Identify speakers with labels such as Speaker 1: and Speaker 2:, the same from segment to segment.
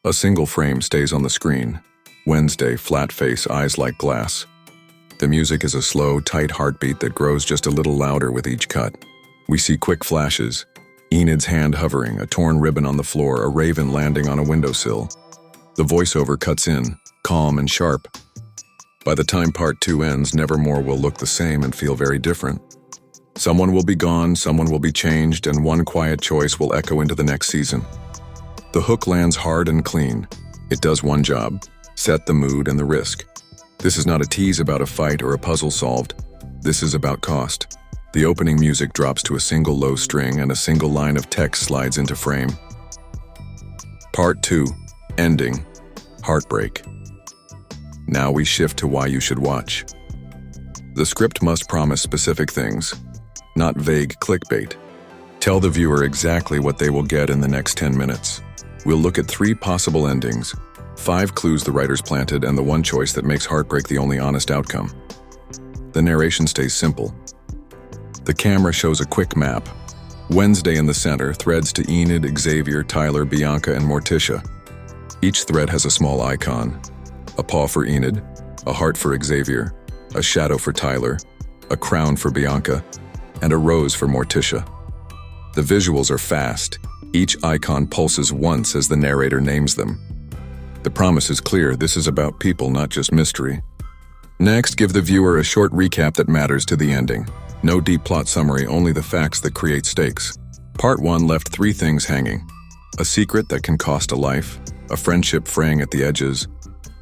Speaker 1: A single frame stays on the screen. Wednesday, flat face, eyes like glass. The music is a slow, tight heartbeat that grows just a little louder with each cut. We see quick flashes. Enid's hand hovering, a torn ribbon on the floor, a raven landing on a windowsill. The voiceover cuts in, calm and sharp. By the time part 2 ends, Nevermore will look the same and feel very different. Someone will be gone, someone will be changed, and one quiet choice will echo into the next season. The hook lands hard and clean. It does one job: set the mood and the risk. This is not a tease about a fight or a puzzle solved. This is about cost. The opening music drops to a single low string and a single line of text slides into frame. Part 2. Ending. Heartbreak. Now we shift to why you should watch. The script must promise specific things, not vague clickbait. Tell the viewer exactly what they will get in the next 10 minutes. We'll look at 3 possible endings, 5 clues the writers planted, and the one choice that makes heartbreak the only honest outcome. The narration stays simple. The camera shows a quick map. Wednesday in the center, threads to Enid, Xavier, Tyler, Bianca, and Morticia. Each thread has a small icon: a paw for Enid, a heart for Xavier, a shadow for Tyler, a crown for Bianca, and a rose for Morticia. The visuals are fast. Each icon pulses once as the narrator names them. The promise is clear: this is about people, not just mystery. Next, give the viewer a short recap that matters to the ending. No deep plot summary, only the facts that create stakes. Part 1 left 3 things hanging: a secret that can cost a life, a friendship fraying at the edges,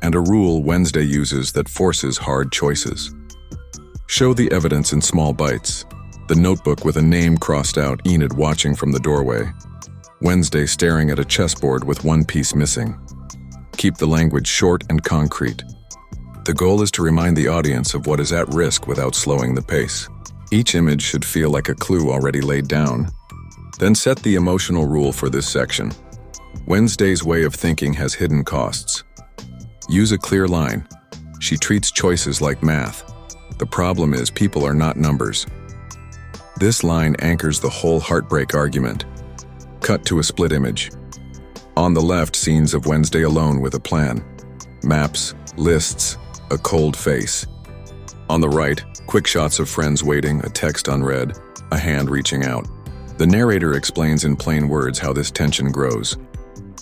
Speaker 1: and a rule Wednesday uses that forces hard choices. Show the evidence in small bites. The notebook with a name crossed out, Enid watching from the doorway, Wednesday staring at a chessboard with one piece missing. Keep the language short and concrete. The goal is to remind the audience of what is at risk without slowing the pace. Each image should feel like a clue already laid down. Then set the emotional rule for this section. Wednesday's way of thinking has hidden costs. Use a clear line. She treats choices like math. The problem is people are not numbers. This line anchors the whole heartbreak argument. Cut to a split image. On the left, scenes of Wednesday alone with a plan. Maps, lists, a cold face. On the right, quick shots of friends waiting, a text unread, a hand reaching out. The narrator explains in plain words how this tension grows.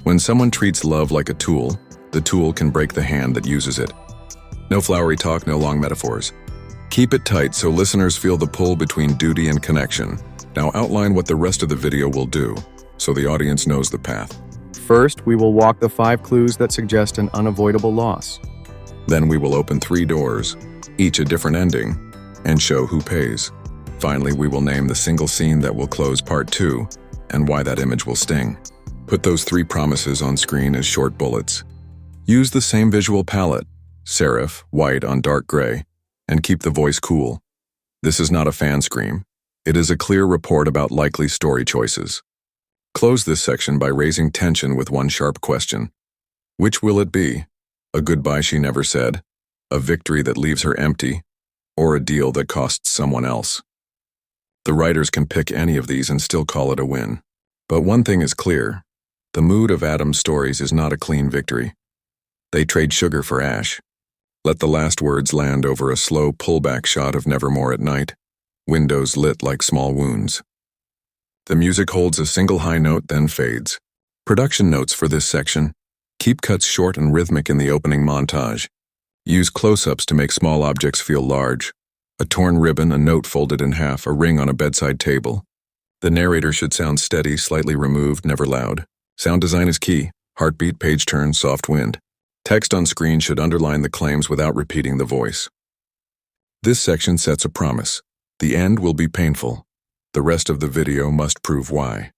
Speaker 1: When someone treats love like a tool, the tool can break the hand that uses it. No flowery talk, no long metaphors. Keep it tight so listeners feel the pull between duty and connection. Now outline what the rest of the video will do, so the audience knows the path.
Speaker 2: First, we will walk the 5 clues that suggest an unavoidable loss.
Speaker 1: Then we will open 3 doors, each a different ending, and show who pays. Finally, we will name the single scene that will close part 2 and why that image will sting. Put those 3 promises on screen as short bullets. Use the same visual palette, serif, white on dark gray, and keep the voice cool. This is not a fan scream. It is a clear report about likely story choices. Close this section by raising tension with one sharp question. Which will it be? A goodbye she never said, a victory that leaves her empty, or a deal that costs someone else? The writers can pick any of these and still call it a win. But one thing is clear: the mood of Adam's stories is not a clean victory. They trade sugar for ash. Let the last words land over a slow pullback shot of Nevermore at night, windows lit like small wounds. The music holds a single high note, then fades. Production notes for this section: keep cuts short and rhythmic in the opening montage. Use close-ups to make small objects feel large. A torn ribbon, a note folded in half, a ring on a bedside table. The narrator should sound steady, slightly removed, never loud. Sound design is key: heartbeat, page turn, soft wind. Text on screen should underline the claims without repeating the voice. This section sets a promise: the end will be painful. The rest of the video must prove why.